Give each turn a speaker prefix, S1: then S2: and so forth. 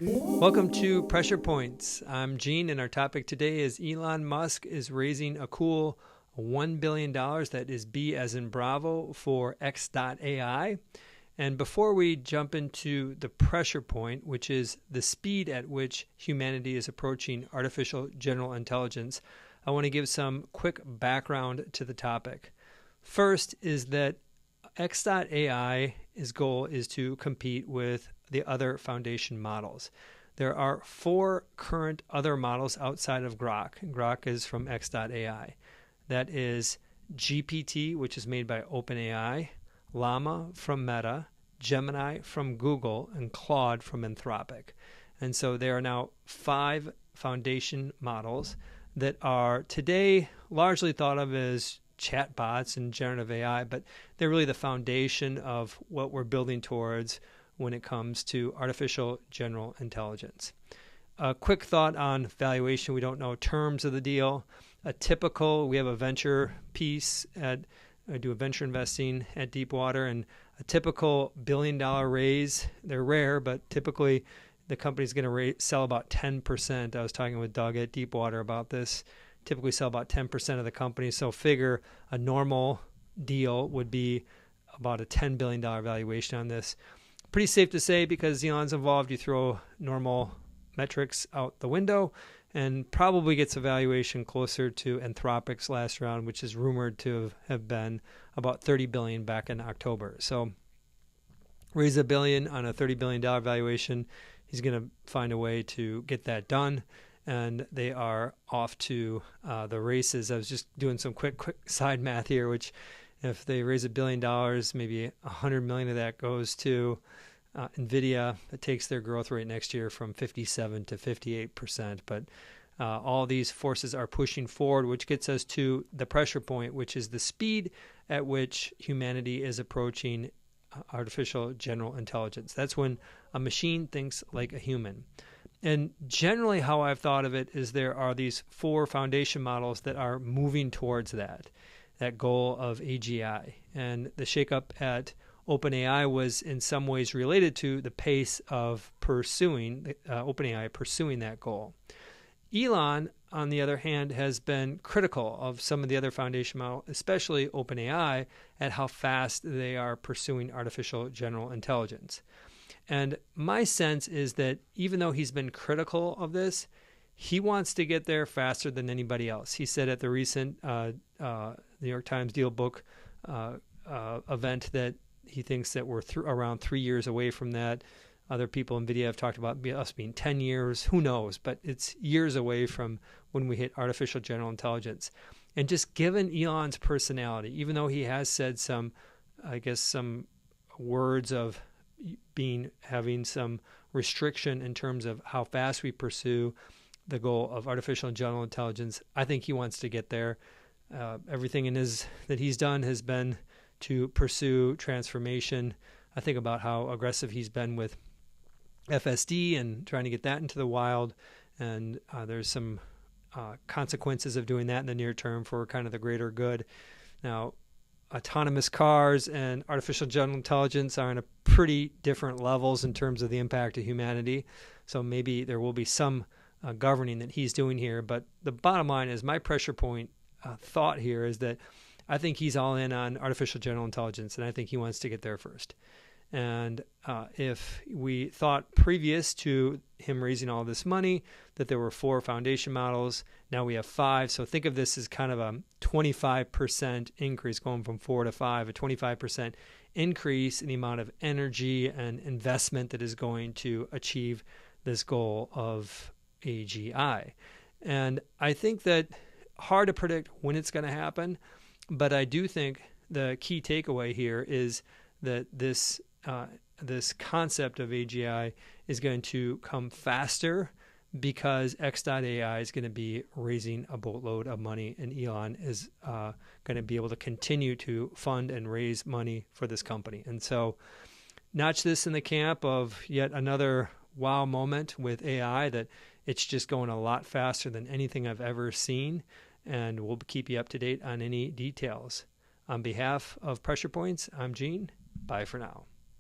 S1: Welcome to Pressure Points. I'm Gene, and our topic today is Elon Musk is raising a cool $1 billion, that is B as in Bravo, for X.AI. And before we jump into the pressure point, which is the speed at which humanity is approaching artificial general intelligence, I want to give some quick background to the topic. First is that X.AI's goal is to compete with the other foundation models. There are 4 current other models outside of Grok. Grok is from X.AI. That is GPT, which is made by OpenAI, Llama from Meta, Gemini from Google, and Claude from Anthropic. And so there are now 5 foundation models that are today largely thought of as chatbots and generative AI, but they're really the foundation of what we're building towards when it comes to artificial general intelligence. A quick thought on valuation. We don't know terms of the deal. We have a venture piece I do a venture investing at Deepwater, and a typical $1 billion raise, they're rare, but typically the company's going to sell about 10%. I was talking with Doug at Deepwater about this. Typically sell about 10% of the company. So figure a normal deal would be about a $10 billion valuation on this. Pretty safe to say, because Elon's involved, you throw normal metrics out the window and probably gets a valuation closer to Anthropic's last round, which is rumored to have been about $30 billion back in October. So raise $1 billion on a $30 billion valuation. He's going to find a way to get that done. And they are off to the races. I was just doing some quick side math here, which if they raise $1 billion, maybe $100 million of that goes to NVIDIA. It takes their growth rate next year from 57 to 58%. But all these forces are pushing forward, which gets us to the pressure point, which is the speed at which humanity is approaching artificial general intelligence. That's when a machine thinks like a human. And generally how I've thought of it is there are these 4 foundation models that are moving towards that goal of AGI. And the shakeup at OpenAI was in some ways related to the pace of OpenAI pursuing that goal. Elon, on the other hand, has been critical of some of the other foundation models, especially OpenAI, at how fast they are pursuing artificial general intelligence. And my sense is that even though he's been critical of this, he wants to get there faster than anybody else. He said at the recent New York Times Deal Book event that he thinks that we're around 3 years away from that. Other people, NVIDIA, have talked about us being 10 years. Who knows? But it's years away from when we hit artificial general intelligence. And just given Elon's personality, even though he has said some words of having some restriction in terms of how fast we pursue the goal of artificial general intelligence, I think he wants to get there. Everything that he's done has been to pursue transformation. I think about how aggressive he's been with FSD and trying to get that into the wild, and there's some consequences of doing that in the near term for kind of the greater good. Now, autonomous cars and artificial general intelligence are on a pretty different levels in terms of the impact to humanity. So maybe there will be some governing that he's doing here. But the bottom line is my pressure point thought here is that I think he's all in on artificial general intelligence, and I think he wants to get there first. And if we thought previous to him raising all this money that there were 4 foundation models, now we have 5. So think of this as kind of a 25% increase, going from 4 to 5, a 25% increase in the amount of energy and investment that is going to achieve this goal of AGI. And I think that hard to predict when it's going to happen, but I do think the key takeaway here is that this concept of AGI is going to come faster because X.AI is going to be raising a boatload of money, and Elon is going to be able to continue to fund and raise money for this company. And so notch this in the camp of yet another wow moment with AI, that it's just going a lot faster than anything I've ever seen, and we'll keep you up to date on any details. On behalf of Pressure Points, I'm Gene. Bye for now.